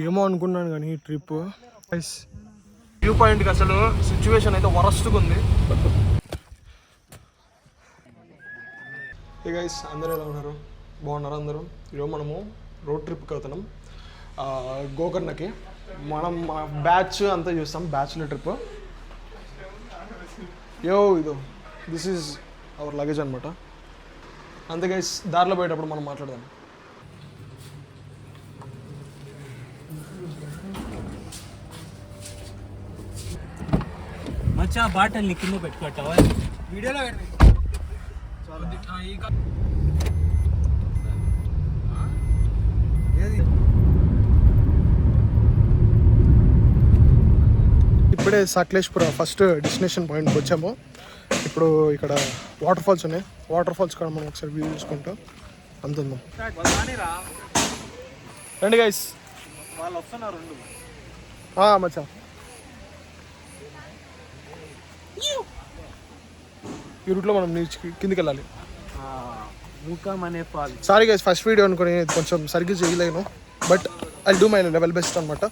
ఏమో అనుకున్నాను కానీ ఈ ట్రిప్ వ్యూ పాయింట్కి అసలు సిచ్యువేషన్ అయితే వరస్ట్గా ఉంది. హే గైస్, అందరూ ఎలా ఉన్నారు? బాగున్నారు అందరూ? ఈరోజు మనము రోడ్ ట్రిప్కి వెళ్తున్నాం గోకర్ణకి. మనం బ్యాచ్ అంతా చూస్తాం, బ్యాచ్లర్ ట్రిప్. ఇదో దిస్ ఈజ్ అవర్ లగేజ్ అనమాట. అంతే గైస్, దారిలో పోయేటప్పుడు మనం మాట్లాడదాం. మచ్చా బాటల్ ని కింద పెట్టుకోవటవా వీడియోలో పెట్టి ఇప్పుడే సకలేశ్పుర ఫస్ట్ డెస్టినేషన్ పాయింట్కి వచ్చాము. ఇప్పుడు ఇక్కడ వాటర్ ఫాల్స్ ఉన్నాయి. వాటర్ ఫాల్స్ కూడా మనం ఒకసారి వ్యూ చూసుకుంటాం. అంతుందాం రండి గైస్. వాళ్ళు వస్తున్నారు మచ్చా. ఈ రూట్లో మనం కిందికి వెళ్ళాలి. సారీ గైస్, ఫస్ట్ వీడియో అనుకుని కొంచెం సరిగ్గా చేయలేను, but I do my level best అనమాట.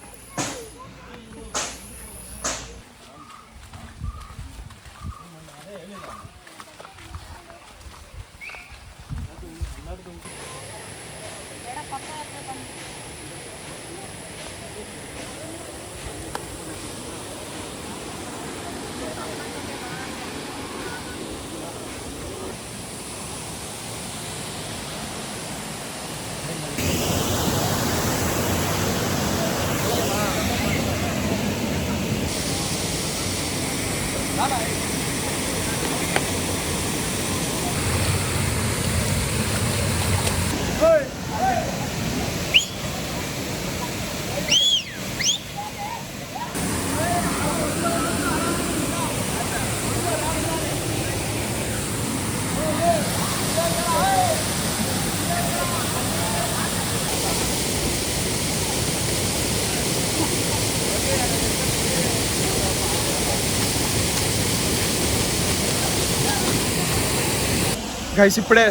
గైస్, ఇప్పుడే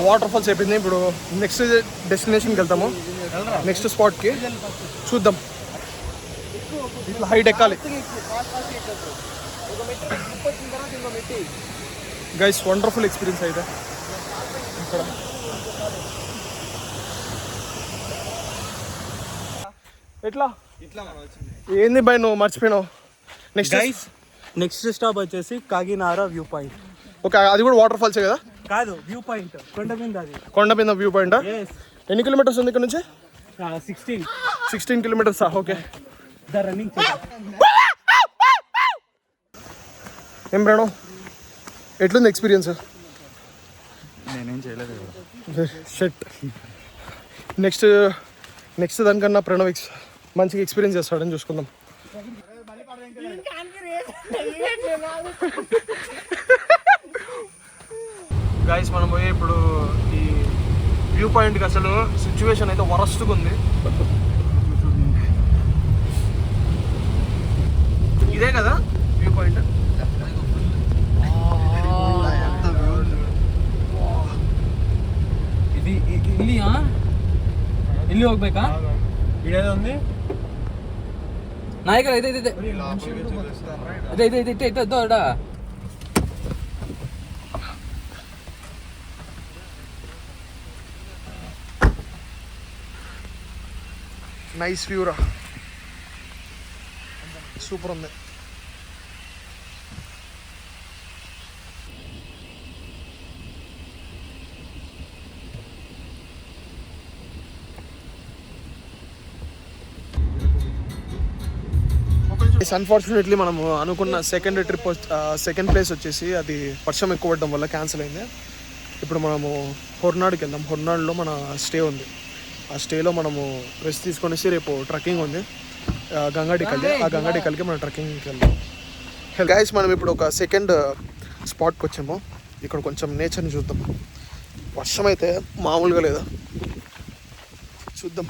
వాటర్ ఫాల్స్ అయిపోయింది. ఇప్పుడు నెక్స్ట్ డెస్టినేషన్కి వెళ్తాము, నెక్స్ట్ స్పాట్కి. చూద్దాం, ఇట్లా హైట్ ఎక్కాలి గైస్. వండర్ఫుల్ ఎక్స్పీరియన్స్ అయితే ఇక్కడ. ఎట్లా ఏంది బాయ్, నువ్వు మర్చిపోయినావు. నెక్స్ట్ స్టాప్ వచ్చేసి కాకినాడ వ్యూ పాయింట్. ఓకే, అది కూడా వాటర్ ఫాల్సే కదా? కాదు, వ్యూ పాయింట్ కొండ మీద. అది కొండ మీద వ్యూ పాయింట్. ఎన్ని కిలోమీటర్స్ ఉంది ఇక్కడ నుంచి? 16 కిలోమీటర్స్. Okay, running. ఏం ప్రణవ్, ఎట్లుంది ఎక్స్పీరియన్స్? నేనేం చేయలేదు. షట్. నెక్స్ట్ దానికన్నా ప్రణవ్ మంచిగా ఎక్స్పీరియన్స్ చేస్తాడని చూసుకుందాం. గైస్, మనం పోయే ఇప్పుడు ఈ వ్యూ పాయింట్కి అసలు సిచ్యువేషన్ అయితే వరస్ట్గా ఉంది. ఇదే కదా వ్యూ పాయింట్? ఇది ಇಲ್ಲಿ ಹೋಗ್ಬೇಕಾ? ಇಡೇದೊಂದು ನಾಯಕರ ಇದೆ ದೊಡ್ಡ నైస్ వ్యూ రా, సూపర్ ఉంది. అన్ఫార్చునేట్లీ మనము అనుకున్న సెకండ్ ప్లేస్ వచ్చేసి అది వర్షం ఎక్కువ పడడం వల్ల క్యాన్సిల్ అయింది. ఇప్పుడు మనము హొర్నాడుకి వెళ్దాం. హొర్నాడులో మన స్టే ఉంది. ఆ స్టేలో మనము రెస్ట్ తీసుకొనేసి రేపు ట్రెక్కింగ్ ఉంది గంగాడికల్లి. ఆ గంగాడికల్లికి మనం ట్రెక్కింగ్కి వెళ్దాం. గైస్, మనం ఇప్పుడు ఒక సెకండ్ స్పాట్కి వచ్చాము. ఇక్కడ కొంచెం నేచర్ని చూద్దాం. వర్షం అయితే మామూలుగా లేదా, చూద్దాం.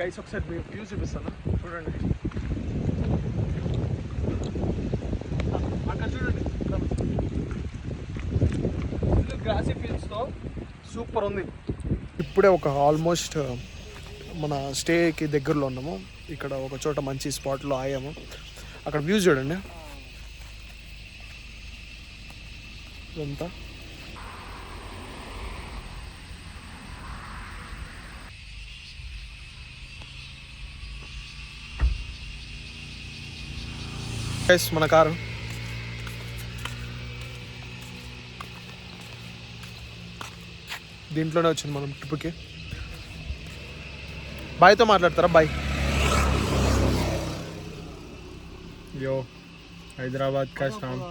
గైస్ ఒకసారి వ్యూ చూపిస్తాను చూడండి. అక్కడ చూడండి గ్రాసీ ఫీల్డ్స్తో సూపర్ ఉంది. ఇప్పుడే ఒక ఆల్మోస్ట్ మన స్టేకి దగ్గరలో ఉన్నాము. ఇక్కడ ఒక చోట మంచి స్పాట్లో ఆగాము. అక్కడ వ్యూ చూడండి ఇదంతా. మన కారు దీంట్లోనే వచ్చింది మనం ట్రిప్కి. బాయ్తో మాట్లాడతారా? బాయ్. యో హైదరాబాద్ కా షామ్.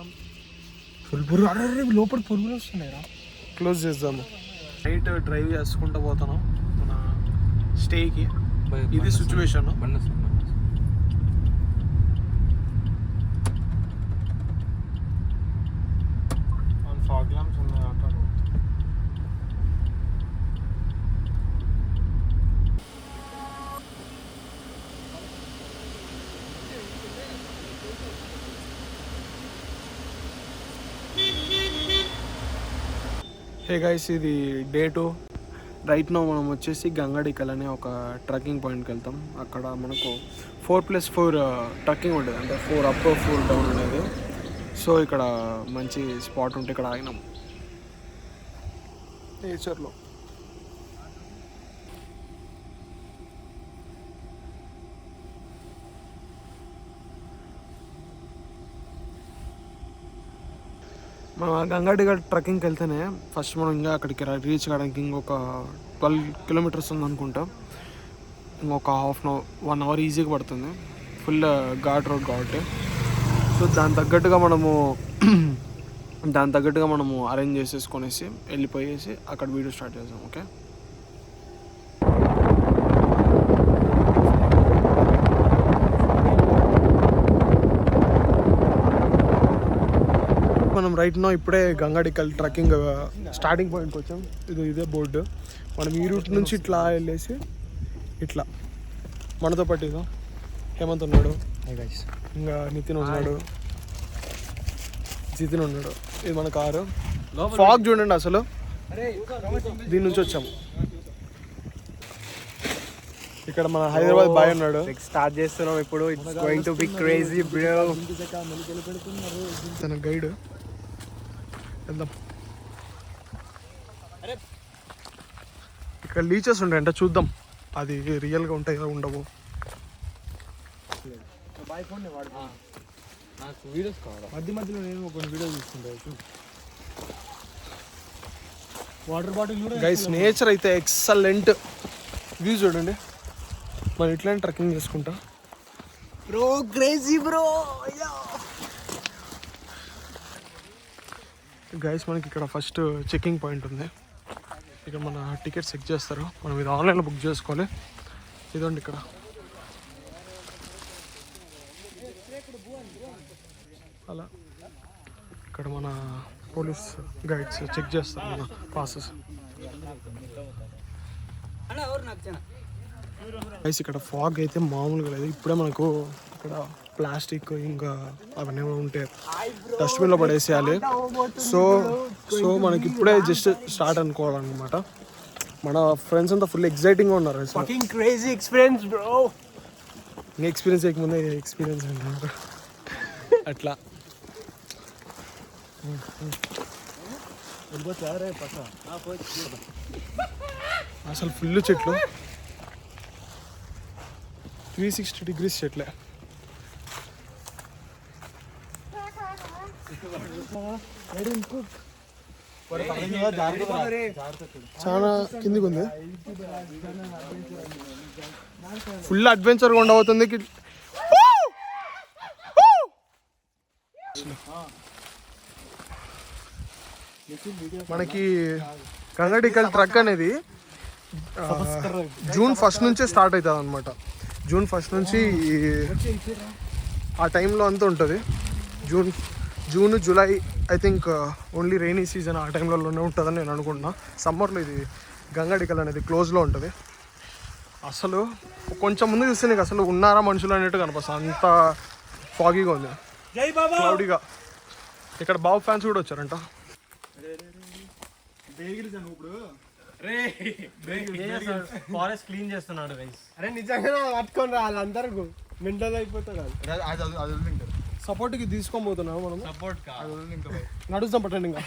లోపల పురుగులు వస్తున్నాయిరా. క్లోజ్ చేద్దాము. నైట్ డ్రైవ్ చేసుకుంటూ పోతున్నాం మన స్టేకి. ఇది సిచ్యువేషన్. ఫాగ్ ల్యాంప్స్ ఉన్నాయి అక్కడ. హే గైస్, ఇది డే 2. రైట్ నో మనం వచ్చేసి గంగడికల్ అనే ఒక ట్రెక్కింగ్ పాయింట్కి వెళ్తాం. అక్కడ మనకు 4+4 ట్రెక్కింగ్ ఉంటుంది, అంటే 4 అప్ 4 డౌన్ అనేది. సో ఇక్కడ మంచి స్పాట్ ఉంటే ఇక్కడ ఆగినాం నేచర్లో. మనం గంగాడిగల్ ట్రెక్కింగ్కి వెళ్తేనే ఫస్ట్ మనం ఇంకా అక్కడికి రీచ్ కావడానికి ఇంకొక 12 కిలోమీటర్స్ ఉందనుకుంటా. ఇంకొక 1 అవర్ ఈజీగా పడుతుంది. ఫుల్ ఘాట్ రోడ్ కాబట్టి. సో దాని తగ్గట్టుగా మనము అరేంజ్ చేసేసుకొనేసి వెళ్ళిపోయేసి అక్కడ వీడియో స్టార్ట్ చేద్దాం. ఓకే, మనం రైట్ నో ఇప్పుడే గంగాడికల్ ట్రెక్కింగ్ స్టార్టింగ్ పాయింట్కి వచ్చాం. ఇదే బోర్డు. మనం ఈ రూట్ నుంచి ఇట్లా వెళ్ళేసి ఇట్లా మనతో పాటు ఇదో హేమంత్ ఉన్నాడు, ఇంకా నితిన్ ఉన్నాడు, జితిన్ ఉన్నాడు. ఇది మన కారు. ఫాగ్ చూడండి అసలు. దీని నుంచి వచ్చాము. ఇక్కడ మన హైదరాబాద్ బాయ్ ఉన్నాడు. స్టార్ట్ చేస్తున్నాం ఇప్పుడు. It's going to be crazy bro. తన గైడ్. వెళ్దాం. ఇక్కడ లీచెస్ ఉంటాయంట, చూద్దాం అది రియల్గా ఉంటాయో ఉండవు. మధ్యలో నేను కొన్ని వీడియో తీసుకుంటా. వాటర్ బాటిల్ గైస్, నేచర్ అయితే ఎక్సలెంట్. వ్యూ చూడండి. మనం ఇట్లానే ట్రెక్కింగ్ చేసుకుంటా. Bro crazy bro. గైస్, మనకి ఇక్కడ ఫస్ట్ చెకింగ్ పాయింట్ ఉంది. ఇక్కడ మన టికెట్స్ చెక్ చేస్తారు. మనం ఇది ఆన్లైన్లో బుక్ చేసుకోవాలి. ఇదండి ఇక్కడ. అలా ఇక్కడ మన పోలీస్ గైడ్స్ చెక్ చేస్తారు మన పాసెస్. గైస్, ఇక్కడ ఫాగ్ అయితే మామూలుగా లేదు. ఇప్పుడే మనకు ఇక్కడ ప్లాస్టిక్ ఇంకా అవన్నీ ఉంటే డస్ట్బిన్లో పడేసేయాలి. సో మనకి ఇప్పుడే జస్ట్ స్టార్ట్ అనుకోవాలన్నమాట. మన ఫ్రెండ్స్ అంతా ఫుల్ ఎక్సైటింగ్గా ఉన్నారు. Crazy experience bro. ఇంకా ఎక్స్పీరియన్స్ చేయకముందే ఎక్స్పీరియన్స్ అంటారు అట్లా. అసలు ఫుల్ చెట్లు, 360 డిగ్రీస్ చెట్లే. చాలా కిందికి ఉంది. ఫుల్ అడ్వెంచర్గా ఉండబోతుంది. మనకి గంగడికల్ ట్రక్ అనేది జూన్ 1 నుంచే స్టార్ట్ అవుతుంది అనమాట. జూన్ 1 నుంచి ఆ టైంలో అంతా ఉంటుంది. June July I think only rainy season ఆ టైంలోనే ఉంటుందని నేను అనుకుంటున్నా. సమ్మర్లో ఇది గంగడికల్ అనేది క్లోజ్లో ఉంటుంది. అసలు కొంచెం ముందు చూస్తే నీకు అసలు ఉన్నారా మనుషులు అనేట్టు కనిపిస్తుంది, అంత ఫాగీగా ఉంది, క్లౌడీగా. ఇక్కడ బాబు ఫ్యాన్స్ కూడా వచ్చారంట. ఫారెస్ట్ క్లీన్ చేస్తున్నాడు గైస్. అరే నిజంగా పట్టుకొని రా, వాళ్ళందరూ మెంటల్ అయిపోతారు. సపోర్ట్కి తీసుకోబోతున్నాం మనం. సపోర్ట్ నడుస్తాం పట్టండి ఇంకా.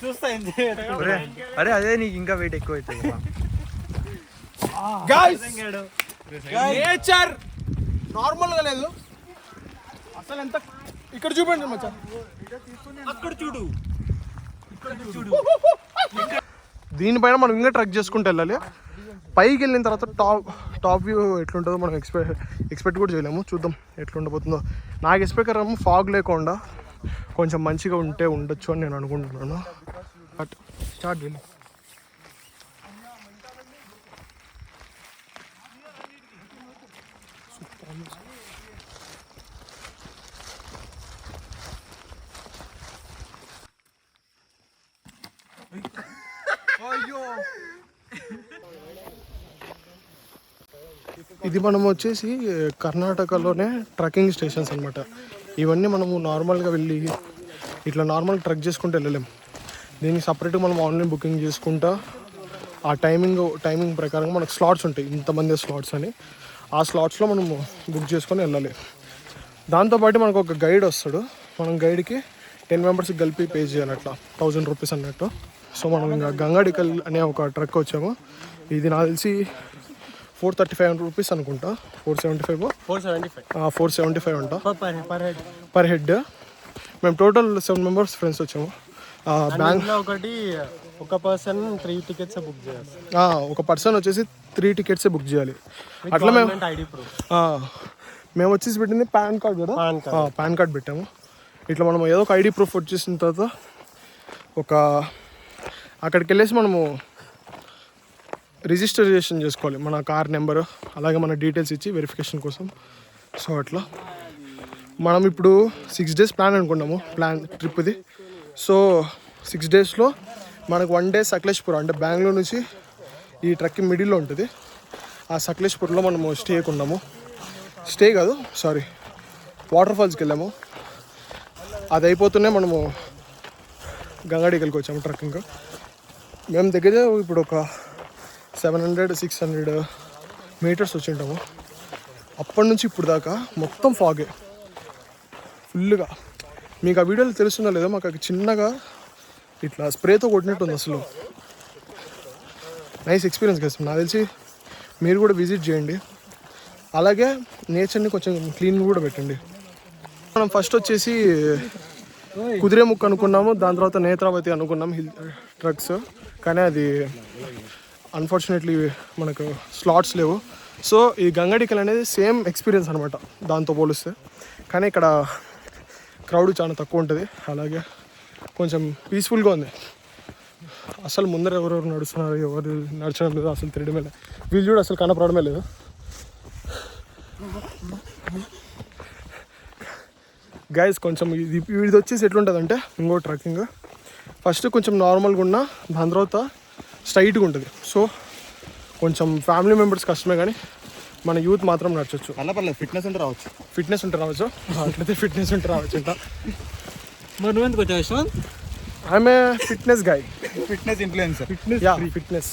చూస్తా అరే అదే నీకు ఇంకా వెయిట్ ఎక్కువ అవుతుంది. నేచర్ నార్మల్గా లేదు అసలు. ఎంత ఇక్కడ చూపండి మచ్చా, అక్కడ చూడు. దీనిపైన మనం ఇంకా ట్రెక్ చేసుకుంటూ వెళ్ళాలి. పైకి వెళ్ళిన తర్వాత టాప్ వ్యూ ఎట్లుంటుందో మనం ఎక్స్పెక్ట్ కూడా చేయలేము. చూద్దాం ఎట్లుండబోతుందో. నాకు ఎక్స్పెక్ట్ ఫాగ్ లేకుండా కొంచెం మంచిగా ఉంటే ఉండొచ్చు అని నేను అనుకుంటున్నాను. బట్ స్టార్ట్ వెళ్ళి ఇది మనం వచ్చేసి కర్ణాటకలోనే ట్రెక్కింగ్ స్టేషన్స్ అనమాట. ఇవన్నీ మనము నార్మల్గా వెళ్ళి ఇట్లా నార్మల్ ట్రెక్ చేసుకుంటూ వెళ్ళలేము. దీనికి సపరేట్గా మనం ఆన్లైన్ బుకింగ్ చేసుకుంటా ఆ టైమింగ్ ప్రకారం మనకు స్లాట్స్ ఉంటాయి, ఇంతమంది స్లాట్స్ అని. ఆ స్లాట్స్లో మనము బుక్ చేసుకొని వెళ్ళాలి. దాంతోపాటు మనకు ఒక గైడ్ వస్తాడు. మనం గైడ్కి 10 మెంబర్స్కి కలిపి పే చేయాలి, అట్లా 1000 రూపీస్ అన్నట్టు. సో మనం ఇంకా గంగాడికల్ అనే ఒక ట్రెక్ వచ్చాము. ఇది నాకు తెలిసి 435 రూపీస్ అనుకుంటా, 475 అంట పర్ హెడ్. మేము టోటల్ 7 మెంబర్స్ ఫ్రెండ్స్ వచ్చాము. ఒకటి ఒక పర్సన్ 3 టికెట్స్ బుక్ చేయాలి. ఒక పర్సన్ వచ్చేసి 3 టికెట్స్ బుక్ చేయాలి. అట్లా మేము వచ్చేసి పెట్టింది పాన్ కార్డ్ కదా, పాన్ కార్డ్ పెట్టాము. ఇట్లా మనం ఏదో ఒక ఐడి ప్రూఫ్ వచ్చేసిన తర్వాత అక్కడికి వెళ్ళేసి మనము రిజిస్ట్రేషన్ చేసుకోవాలి, మన కార్ నెంబరు అలాగే మన డీటెయిల్స్ ఇచ్చి వెరిఫికేషన్ కోసం. సో అట్లా మనం ఇప్పుడు 6 days ప్లాన్ అనుకున్నాము, ట్రిప్ ఇది. సో 6 daysలో మనకు 1 day సకలేష్పురం, అంటే బెంగళూరు నుంచి ఈ ట్రక్ మిడిల్లో ఉంటుంది. ఆ సకలేష్పురంలో మనము వాటర్ ఫాల్స్కి వెళ్ళాము. అది అయిపోతూనే మనము గంగాడికల్కి వచ్చాము ట్రెక్కింగ్. మేము దగ్గర ఇప్పుడు ఒక 700-600 మీటర్స్ వచ్చి ఉంటాము. అప్పటి నుంచి ఇప్పుడు దాకా మొత్తం ఫాగే ఫుల్గా. మీకు ఆ వీడియోలో తెలుస్తుందో లేదో, మాకు చిన్నగా ఇట్లా స్ప్రేతో కొట్టినట్టుంది అసలు. నైస్ ఎక్స్పీరియన్స్ కదా. నాకు తెలిసి మీరు కూడా విజిట్ చేయండి. అలాగే నేచర్ని కొంచెం క్లీన్ కూడా పెట్టండి. మనం ఫస్ట్ వచ్చేసి కుదిరేముఖ్ అనుకున్నాము, దాని తర్వాత నేత్రావతి అనుకున్నాం హిల్ ట్రక్స్. కానీ అది అన్ఫార్చునేట్లీ మనకు స్లాట్స్ లేవు. సో ఈ గంగాడికల్ అనేది సేమ్ ఎక్స్పీరియన్స్ అనమాట దాంతో పోలిస్తే. కానీ ఇక్కడ క్రౌడ్ చాలా తక్కువ ఉంటుంది, అలాగే కొంచెం పీస్ఫుల్గా ఉంది. అసలు ముందర ఎవరెవరు నడుస్తున్నారు, ఎవరు నడచడం లేదు, అసలు తిరగడమే లేదు. వీళ్ళు కూడా అసలు కనపడమే లేదు. గైస్ కొంచెం ఇది వచ్చేసి ఎట్లుంటుందంటే, ఇంకో ట్రెక్కింగ్ ఫస్ట్ కొంచెం నార్మల్గా ఉన్న, దాని తర్వాత స్ట్రైట్గా ఉంటుంది. సో కొంచెం ఫ్యామిలీ మెంబర్స్ కష్టమే, కానీ మన యూత్ మాత్రం నడచచ్చు. ఫిట్నెస్ ఉంటే రావచ్చు, అట్లయితే ఫిట్నెస్ ఉంటే రావచ్చు అంట. మరి నువ్వెందుకు వచ్చావు యశ్వంత్? ఆమె fitness guy, fitness influencer. Fitness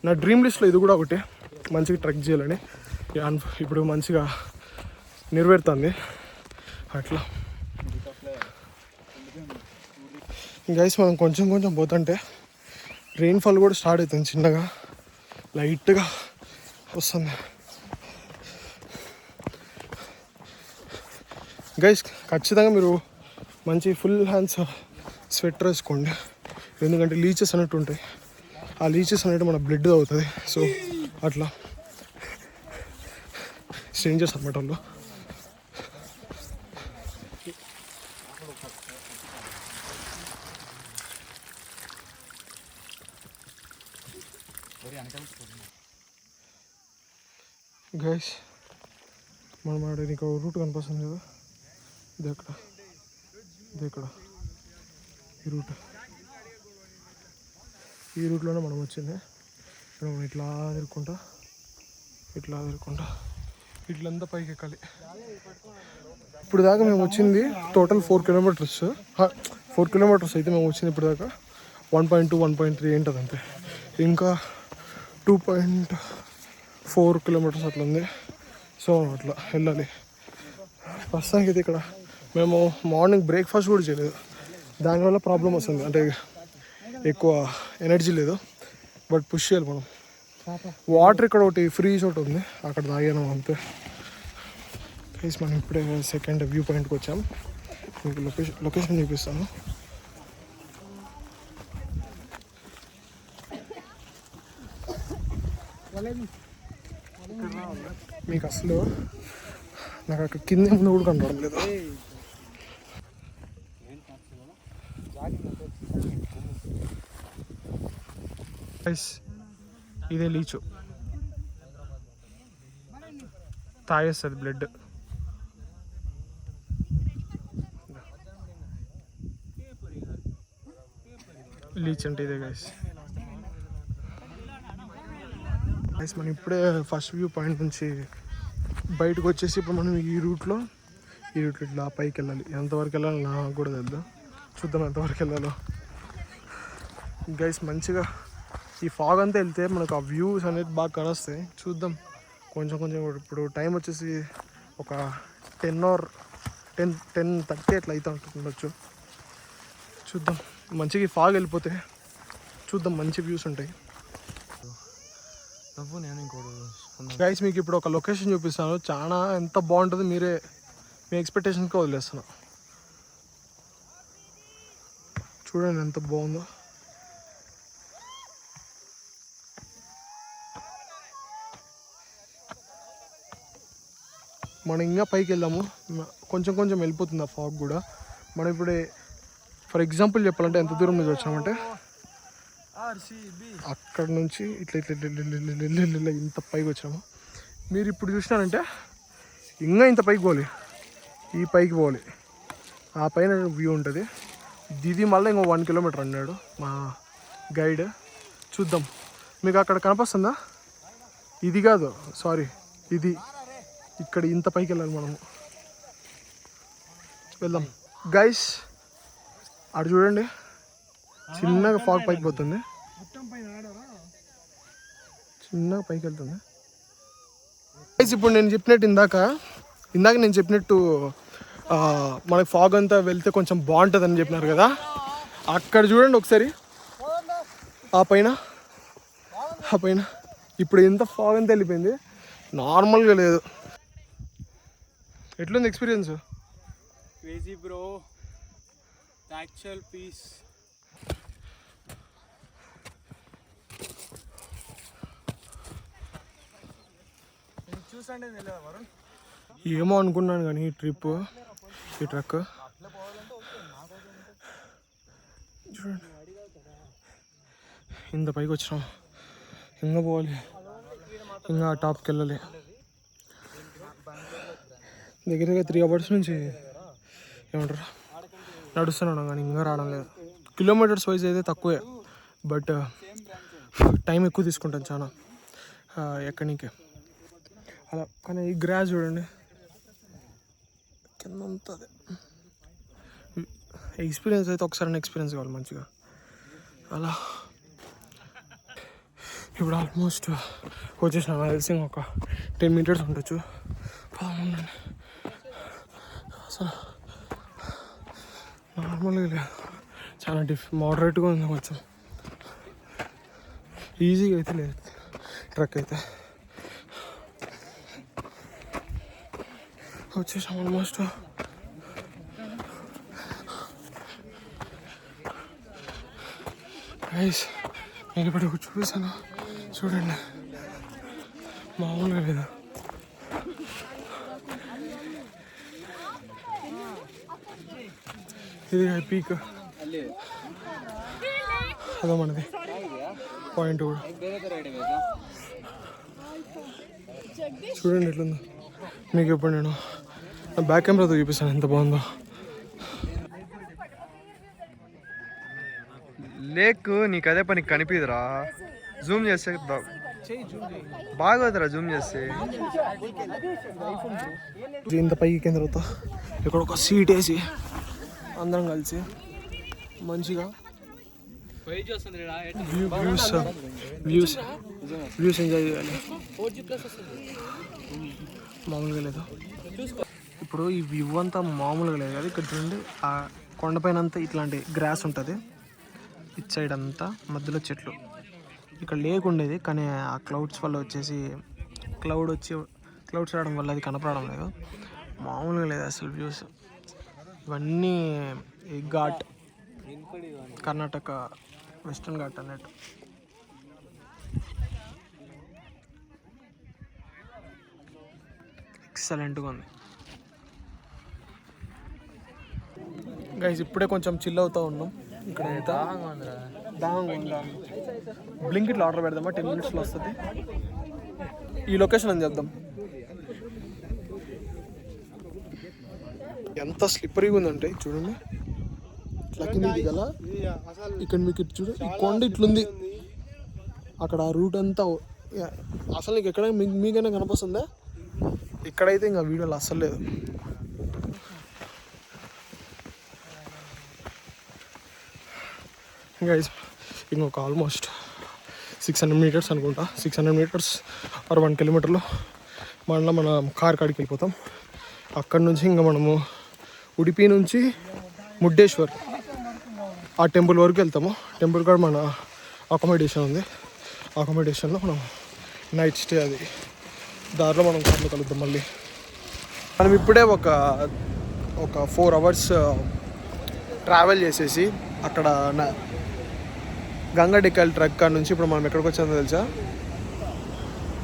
నా డ్రీమ్ లిస్ట్లో ఇది కూడా ఒకటి, మంచిగా ట్రెక్ చేయాలని. ఇప్పుడు మంచిగా నెరవేరుతుంది అట్లా. గైస్ మనం కొంచెం పోతుంటే రెయిన్ఫాల్ కూడా స్టార్ట్ అవుతుంది, చిన్నగా లైట్గా వస్తుంది. గైస్ ఖచ్చితంగా మీరు మంచి ఫుల్ హ్యాండ్స్ స్వెటర్ వేసుకోండి, ఎందుకంటే లీచెస్ అన్నట్టు ఉంటాయి. ఆ లీచెస్ అనేవి మన బ్లడ్ అవుతుంది. సో అట్లా స్ట్రేంజర్స్ అన్నమాట వాళ్ళు. గైస్ మనం ఆడ నీకు రూట్ కనిపిస్తుంది కదా, ఇది ఇక్కడ ఈ రూట్. ఈ రూట్లోనే మనం వచ్చింది. మనం ఇట్లా తిరుక్కుంటా ఇట్లంతా పైకి ఎక్కాలి. ఇప్పుడు దాకా మేము వచ్చింది టోటల్ 4 కిలోమీటర్స్. 4 కిలోమీటర్స్ అయితే మేము వచ్చింది ఇప్పుడు దాకా. 1.2 1.3 ఏంటది అంతే. ఇంకా 2.4 కిలోమీటర్స్ అట్లా ఉంది. సో అట్లా వెళ్ళాలి. ప్రస్తుతానికి అయితే ఇక్కడ మేము మార్నింగ్ బ్రేక్ఫాస్ట్ కూడా చేయలేదు. దానివల్ల ప్రాబ్లం వస్తుంది, అంటే ఎక్కువ ఎనర్జీ లేదు. బట్ పుష్ చేయాలి మనం. వాటర్ ఇక్కడ ఒకటి ఫ్రీ చోటు ఉంది, అక్కడ తాగాను అంతే. ప్లీజ్ మనం ఇప్పుడే సెకండ్ వ్యూ పాయింట్కి వచ్చాం. మీకు లొకేషన్ చూపిస్తాను. మీకు అసలు నాకు అక్కడ కింద ముందు కూడా కనపడడం లేదు. ఇదే లీచు తాగేస్తుంది బ్లడ్. లీచ్ అంటే ఇదే గైస్. మనం ఇప్పుడే ఫస్ట్ వ్యూ పాయింట్ నుంచి బయటకు వచ్చేసి ఇప్పుడు మనం ఈ రూట్లో ఇట్లా పైకి వెళ్ళాలి. ఎంతవరకు వెళ్ళాలో నాకు కూడా తెలియదు. చూద్దాం ఎంతవరకు వెళ్ళాలో గైస్. మంచిగా ఈ ఫాగ్ అంతా వెళ్తే మనకు ఆ వ్యూస్ అనేది బాగా కనొస్తాయి. చూద్దాం కొంచెం. ఇప్పుడు టైం వచ్చేసి ఒక 10:30 అట్లా అయితే ఉండొచ్చు. చూద్దాం. మంచిగా ఈ ఫాగ్ వెళ్ళిపోతే చూద్దాం, మంచి వ్యూస్ ఉంటాయి. గైస్ మీకు ఇప్పుడు ఒక లొకేషన్ చూపిస్తాను. చాలా ఎంత బాగుంటుందో మీరే మీ ఎక్స్పెక్టేషన్కి వదిలేస్తున్నా. చూడండి ఎంత బాగుందో. మనం ఇంకా పైకి వెళ్దాము. కొంచెం వెళ్ళిపోతుంది ఆ ఫాగ్ కూడా. మనం ఇప్పుడు ఫర్ ఎగ్జాంపుల్ చెప్పాలంటే ఎంత దూరం నుంచి వచ్చామంటే అక్కడ నుంచి ఇట్లా ఇంత పైకి వచ్చాము. మీరు ఇప్పుడు చూసినారంటే ఇంకా ఇంత పైకి పోవాలి, ఈ పైకి పోవాలి. ఆ పైన వ్యూ ఉంటుంది. ఇది మళ్ళీ ఇంకో 1 కిలోమీటర్ అన్నాడు మా గైడ్. చూద్దాం. మీకు అక్కడ కనిపిస్తుందా? ఇది కాదు, సారీ, ఇది. ఇక్కడ ఇంత పైకి వెళ్ళాలి మనము. వెళ్దాం గైస్. అటు చూడండి, చిన్నగా ఫాగ్ పైకి పోతుంది, చిన్నగా పైకి వెళ్తుంది. గైస్ ఇప్పుడు నేను చెప్పినట్టు ఇందాక నేను చెప్పినట్టు మనకి ఫాగ్ అంతా వెళ్తే కొంచెం బాగుంటుంది అని చెప్పినారు కదా. అక్కడ చూడండి ఒకసారి, ఆ పైన ఇప్పుడు ఎంత ఫాగ్ అంతా వెళ్ళిపోయింది, నార్మల్గా లేదు. ఎట్లుంది experience? Crazy bro, actual piece. చూసండి ఏమో అనుకున్నాను కానీ ఈ ట్రిప్, ఈ ట్రక్ చూడండి ఇంత పైకి వచ్చినాం. ఇంకా పోవాలి, ఇంకా టాప్కి వెళ్ళాలి. దగ్గరగా 3 hours నుంచి ఏమంటారు నడుస్తున్నాను కానీ ఇంకా రావడం లేదు. కిలోమీటర్స్ వైజ్ అయితే తక్కువే, బట్ టైం ఎక్కువ తీసుకుంటాను చాలా ఎక్కడికి అలా. కానీ ఈ గ్రాస్ చూడండి కింద ఉంటుంది. ఎక్స్పీరియన్స్ అయితే ఒకసారి ఎక్స్పీరియన్స్ కావాలి మంచిగా అలా. ఇప్పుడు ఆల్మోస్ట్ వచ్చేసిన, తెలిసి ఒక 10 minutes ఉండొచ్చు. అసలు నార్మల్గా లేదు, చాలా మోడరేట్గా ఉంది. కొంచెం ఈజీగా అయితే లేదు ట్రక్ అయితే. వచ్చేసాం ఆల్మోస్ట్. గైస్ నేను ఇప్పుడు చూసాను చూడండి, మామూలుగా లేదు. ఇది పీక్, అదో మనది పాయింట్ కూడా. చూడండి ఎట్లుందో. మీకు ఇప్పుడు నేను బ్యాక్ కెమెరాతో చూపిస్తాను ఎంత బాగుందో. లేక్ నీకు అదే పని కనిపిదురా. జూమ్ చేస్తే బాగోదురా జూమ్ చేస్తే. ఇంత పైకి కింద తర్వాత ఇక్కడ ఒక సీట్ వేసి అందరం కలిసి మంచిగా వ్యూస్ ఎంజాయ్ చేయాలి. మామూలుగా లేదు. ఇప్పుడు ఈ వ్యూ అంతా మామూలుగా లేదు కదా. ఇక్కడ చూడండి ఆ కొండపైన అంతా ఇట్లాంటి గ్రాస్ ఉంటుంది. ఇటు సైడ్ అంతా మధ్యలో చెట్లు. ఇక్కడ లేకుండేది కానీ ఆ క్లౌడ్స్ వల్ల వచ్చేసి క్లౌడ్స్ రావడం వల్ల అది కనపడడం లేదు. మామూలుగా లేదు అసలు వ్యూస్. ఇవన్నీ ఈ ఘాట్, కర్ణాటక వెస్టర్న్ ఘాట్ అన్నట్టు. ఎక్సలెంట్గా ఉంది గైస్. ఇప్పుడే కొంచెం చిల్ అవుతూ ఉన్నాం. ఇక్కడ ఎంత దాహంగా ఉందా. బ్లింకిట్లో ఆర్డర్ పెడదామా, 10 minutesలో వస్తుంది. ఈ లొకేషన్ అని చెప్దాం. ఎంత స్లిప్పరీగా ఉందంటే చూడండి. ఇట్లా కిందికి కదా, ఇక్కడ మీకు ఇటు చూడు, ఈ కొండ ఇట్లుంది. అక్కడ ఆ రూట్ అంతా అసలు నీకు ఎక్కడ మీకైనా కనిపిస్తుందా? ఇక్కడైతే ఇంకా వీడియోలు అస్సలు లేదు. గైస్ ఇంకొక ఆల్మోస్ట్ 600 meters అనుకుంటా. 600 meters ఆర్ 1 kilometerలో మన కార్ కాడికి వెళ్ళిపోతాం. అక్కడ నుంచి ఇంకా మనము ఉడిపి నుంచి ముడ్డేశ్వర్ ఆ టెంపుల్ వరకు వెళ్తాము. టెంపుల్ కాడ మన అకామిడేషన్ ఉంది. అకామిడేషన్లో మనం నైట్ స్టే. అది దారిలో మనం కార్లో కలుద్దాం. మళ్ళీ మనం ఇప్పుడే ఒక 4 hours ట్రావెల్ చేసేసి అక్కడ గంగడెక్కల్ ట్రక్ కాడ నుంచి ఇప్పుడు మనం ఎక్కడికి వచ్చామో తెలుసా?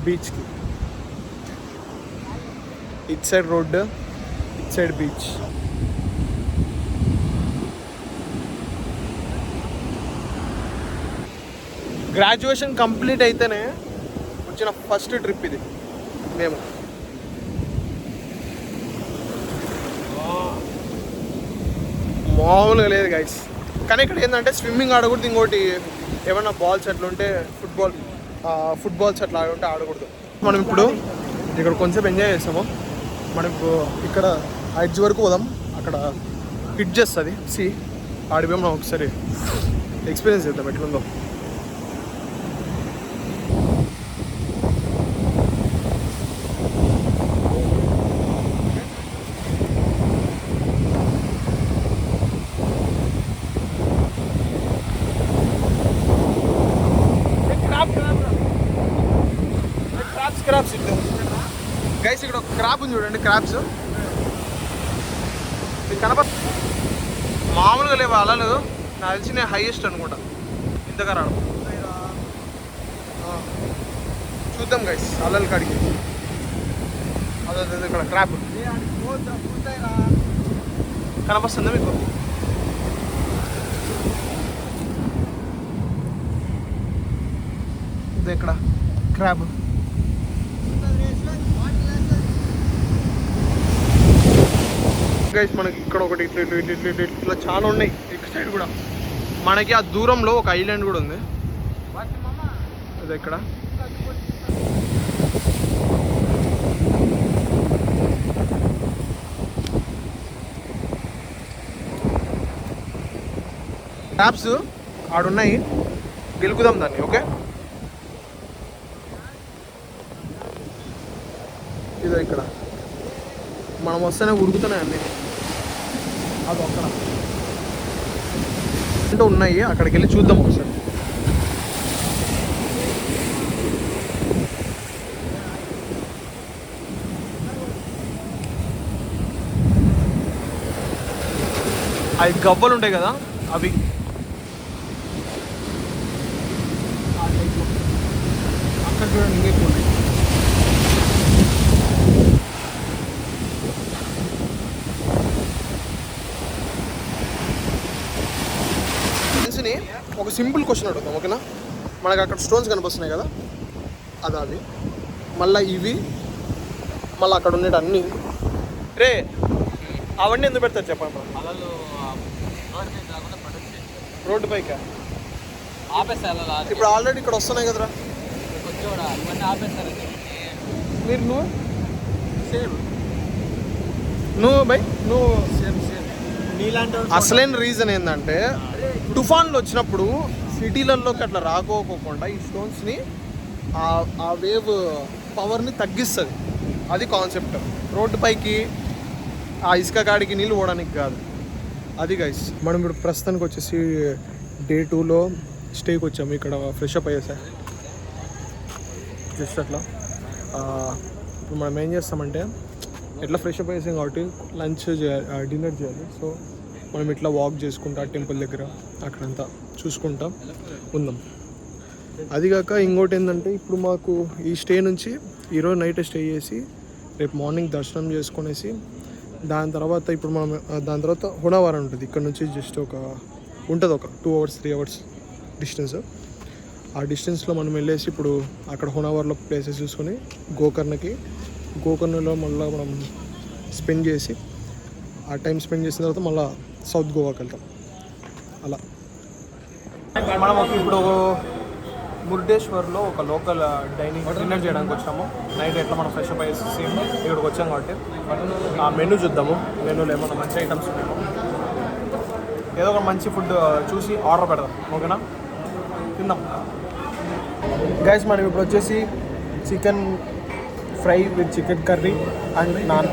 బీచ్కి. It side road, it side beach. Graduation complete అయితేనే వచ్చిన ఫస్ట్ ట్రిప్ ఇది. మేము మామూలుగా లేదు గైస్. కానీ ఇక్కడ ఏంటంటే స్విమ్మింగ్ ఆడకూడదు. ఇంకోటి ఏమన్నా బాల్స్ అట్లా ఉంటే ఫుట్బాల్స్ అట్లా ఆడుంటే ఆడకూడదు. మనం ఇప్పుడు ఇక్కడ కొంచెం ఎంజాయ్ చేస్తాము. మనం ఇప్పుడు ఇక్కడ హైట్స్ వరకు పోదాం. అక్కడ హిట్ చేస్తుంది సి. ఆడిపోయి మనం ఒకసారి ఎక్స్పీరియన్స్ చేద్దాం ఎట్లుందో. గైస్ ఇక్కడ ఒక క్రాబ్ ఉంది చూడండి. క్రాబ్స్ మామూలుగా లేవు అలలు. నాకు తెలిసి నేను హైయెస్ట్ అనుకుంటా ఇంతగా రావడం. చూద్దాం గైస్ అలల కాడికి. అదే ఇక్కడ క్రాబ్ కనపస్తుందా మీకు? ఇది ఇక్కడ క్రాబ్. గైస్ మనకి ఇక్కడ ఒకటి ఇట్లా చాలా ఉన్నాయి. ఇటు సైడ్ కూడా మనకి ఆ దూరంలో ఒక ఐలాండ్ కూడా ఉంది. అది ఇక్కడ ట్యాప్స్ ఆడున్నాయి. గెలుకుదాం దాన్ని. ఓకే ఇదో ఇక్కడ మనం వస్తేనే ఉడుకుతున్నాయి అన్నీ. అది అక్కడ అంటే ఉన్నాయి. అక్కడికి వెళ్ళి చూద్దాం ఒకసారి. అవి గవ్వలు ఉంటాయి కదా అవి. అక్కడ చూడండి ఇంకెక్కువ ఉన్నాయి. ఒక సింపుల్ క్వశ్చన్ అడుగుతాం ఓకేనా? మనకు అక్కడ స్టోన్స్ కనిపిస్తున్నాయి కదా, అది అవి మళ్ళీ ఇవి మళ్ళీ అక్కడ ఉండేటి అన్నీ రే అవన్నీ ఎందుకు పెడతారు చెప్పండి? రోడ్డు పైకి ఆపేస్తారు ఇప్పుడు ఆల్రెడీ ఇక్కడ వస్తున్నాయి కదరా. కొంచెం ఇవన్నీ ఆపేస్తారు. మీరు నువ్వు బై నువ్వు నీలాంటి అసలైన రీజన్ ఏంటంటే తుఫాన్లు వచ్చినప్పుడు సిటీలలోకి అట్లా రాకోకుండా ఈ స్టోన్స్ని ఆ వేవ్ పవర్ని తగ్గిస్తుంది. అది కాన్సెప్ట్. రోడ్డు పైకి ఆ ఇసుక కాడికి నీళ్ళు పోవడానికి కాదు. అది గైస్ మనం ఇప్పుడు ప్రస్తుతానికి వచ్చేసి డే 2లో స్టేకి వచ్చాము. ఇక్కడ ఫ్రెష్ అప్ అయ్యేసా జస్ట్ అట్లా. ఇప్పుడు మనం ఏం చేస్తామంటే ఎట్లా ఫ్రెష్ అప్ అయ్యేసాం కాబట్టి లంచ్ చేయాలి, డిన్నర్ చేయాలి. సో మనం ఇట్లా వాక్ చేసుకుంటా టెంపుల్ దగ్గర అక్కడంతా చూసుకుంటా ఉందాం. అదిగాక ఇంకోటి ఏంటంటే ఇప్పుడు మాకు ఈ స్టే నుంచి ఈరోజు నైట్ స్టే చేసి రేపు మార్నింగ్ దర్శనం చేసుకునేసి దాని తర్వాత ఇప్పుడు మనం దాని తర్వాత హునావరం ఉంటుంది. ఇక్కడ నుంచి జస్ట్ ఉంటుంది ఒక 2 hours 3 hours డిస్టెన్స్. ఆ డిస్టెన్స్లో మనం వెళ్ళేసి ఇప్పుడు అక్కడ హునావర్లో ప్లేసెస్ చూసుకొని గోకర్ణలో మళ్ళీ మనం స్పెండ్ చేసి ఆ టైం స్పెండ్ చేసిన తర్వాత మళ్ళీ సౌత్ గోవాకి వెళ్తాం. అలా మనం ఇప్పుడు మురుడేశ్వర్లో ఒక లోకల్ డిన్నర్ చేయడానికి వచ్చాము. నైట్ ఎట్లా మనం ఫ్రెష్ అప్ అయ్యేసి ఇక్కడికి వచ్చాం కాబట్టి ఆ మెనూ చూద్దాము. మెనూలో ఏమన్నా మంచి ఐటమ్స్ ఉన్నాయేమో, ఏదో ఒక మంచి ఫుడ్ చూసి ఆర్డర్ పెడదాం. ఓకేనా, తిందాం. గైస్ మనం ఇప్పుడు వచ్చేసి chicken fry with chicken curry and non.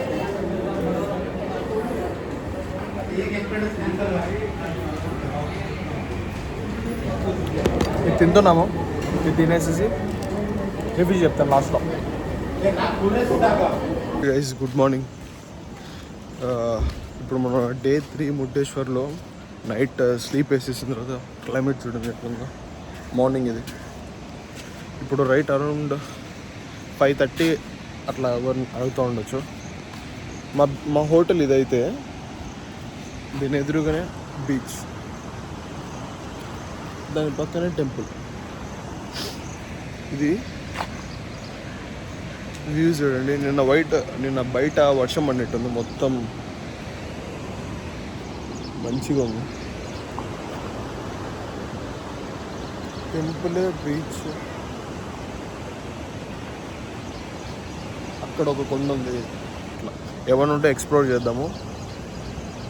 ఇది తింటున్నాము. ఇది తినేసేసి రివ్యూ చెప్తాను లాస్ట్లో. Guys good morning. ఇప్పుడు మనం డే 3 మురుడేశ్వర్లో నైట్ స్లీప్ వేసేసిన తర్వాత క్లైమేట్ చూడండి ఎట్లుందో. మార్నింగ్ ఇది ఇప్పుడు రైట్ అరౌండ్ 5:30 అట్లా ఎవరిని అడుగుతూ ఉండొచ్చు. మా హోటల్ ఇదైతే దీని ఎదురుగానే బీచ్, దాని పక్కనే టెంపుల్. ఇది వ్యూస్ చూడండి. నిన్న బయట వర్షం పడినట్టుంది, మొత్తం మంచిగా ఉంది. టెంపుల్, బీచ్, అక్కడ ఒక కొండ ఉంది. ఇట్లా ఏమైనా ఉంటే ఎక్స్ప్లోర్ చేద్దాము.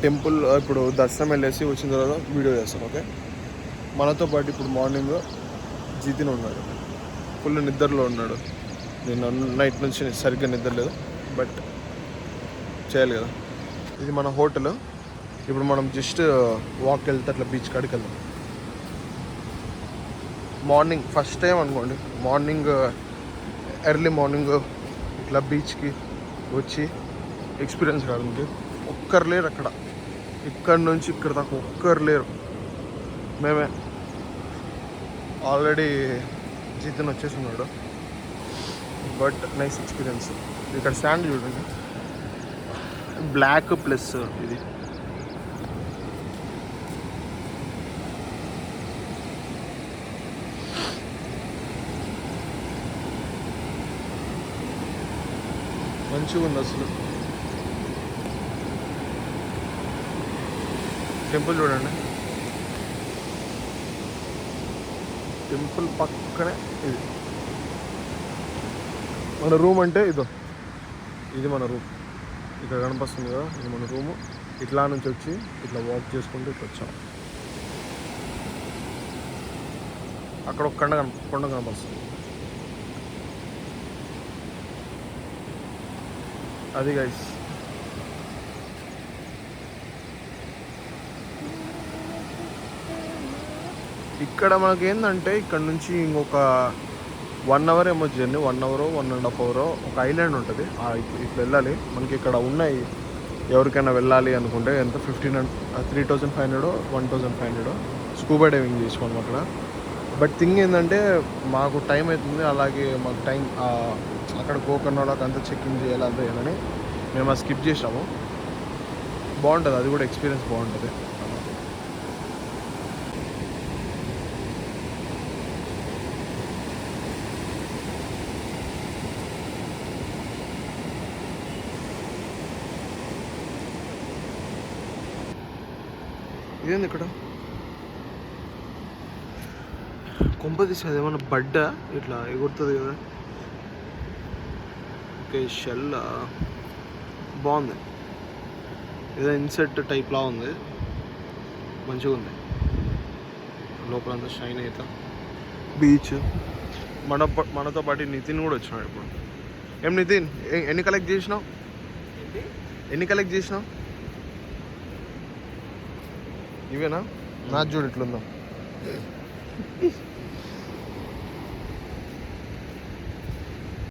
టెంపుల్ ఇప్పుడు దర్శనం వెళ్ళేసి వచ్చిన తర్వాత వీడియో చేస్తాను. ఓకే, మనతో పాటు ఇప్పుడు మార్నింగ్ జితిన్ ఉన్నాడు. ఫుల్ నిద్రలో ఉన్నాడు. నిన్న నైట్ నుంచి సరిగ్గా నిద్ర లేదు, బట్ చేయాలి కదా. ఇది మన హోటల్. ఇప్పుడు మనం జస్ట్ వాక్ వెళ్తే అట్లా బీచ్ కాడికి వెళ్దాం. మార్నింగ్ ఫస్ట్ టైం అనుకోండి, ఎర్లీ మార్నింగ్ ఇట్లా బీచ్కి వచ్చి ఎక్స్పీరియన్స్ కాదు. ఒక్కరు లేరు అక్కడ. ఇక్కడ నుంచి ఇక్కడ దాకా ఒక్కరు లేరు. మేమే ఆల్రెడీ జితిన్ వచ్చేసి ఉన్నాడు, బట్ నైస్ ఎక్స్పీరియన్స్. ఇక్కడ శాండ్ చూడండి, బ్లాక్ ప్లస్ ఇది. మంచిగా ఉంది అసలు. టెంపుల్ చూడండి, టెంపుల్ పక్కనే ఇది మన రూమ్. అంటే ఇది మన రూమ్. ఇక్కడ కనిపిస్తుంది కదా, ఇది మన రూము. ఇట్లా నుంచి వచ్చి ఇట్లా వాక్ చేసుకుంటూ ఇట్లా వచ్చాం. అక్కడ ఒక కొండ కనిపిస్తుంది, అది గైస్. ఇక్కడ మనకి ఏంటంటే ఇక్కడ నుంచి ఇంకొక 1 hour ఏమో జర్నీ, 1 hour 1.5 hour ఒక ఐలాండ్ ఉంటుంది. ఇట్లా వెళ్ళాలి. మనకి ఇక్కడ ఉన్నాయి, ఎవరికైనా వెళ్ళాలి అనుకుంటే ఎంత 3,500 1,500 స్కూబా డైవింగ్ చేసుకోండి అక్కడ. బట్ థింగ్ ఏంటంటే మాకు టైం అవుతుంది, అలాగే మాకు టైం అక్కడ గోకర్ణలోకి అంతా చెక్ఇన్ చేయాలి, అంతా చేయాలని మేము అది స్కిప్ చేసాము. బాగుంటుంది, అది కూడా ఎక్స్పీరియన్స్ బాగుంటుంది. ఇదేంది ఇక్కడ కొంపదీసి అదేమన్నా బడ్డా ఇట్లా ఎగురుతుంది కదా. ఓకే షెల్ బాగుంది, ఏదో ఇన్సెట్ టైప్లా ఉంది, మంచిగా ఉంది. లోపలంతా షైన్ అవుతా బీచ్. మనతో పాటు నితిన్ కూడా వచ్చినాడు ఇప్పుడు. ఏం నితిన్, ఎన్ని కలెక్ట్ చేసినావు? ఇవేనా? నా చూడు ఇట్లుందా.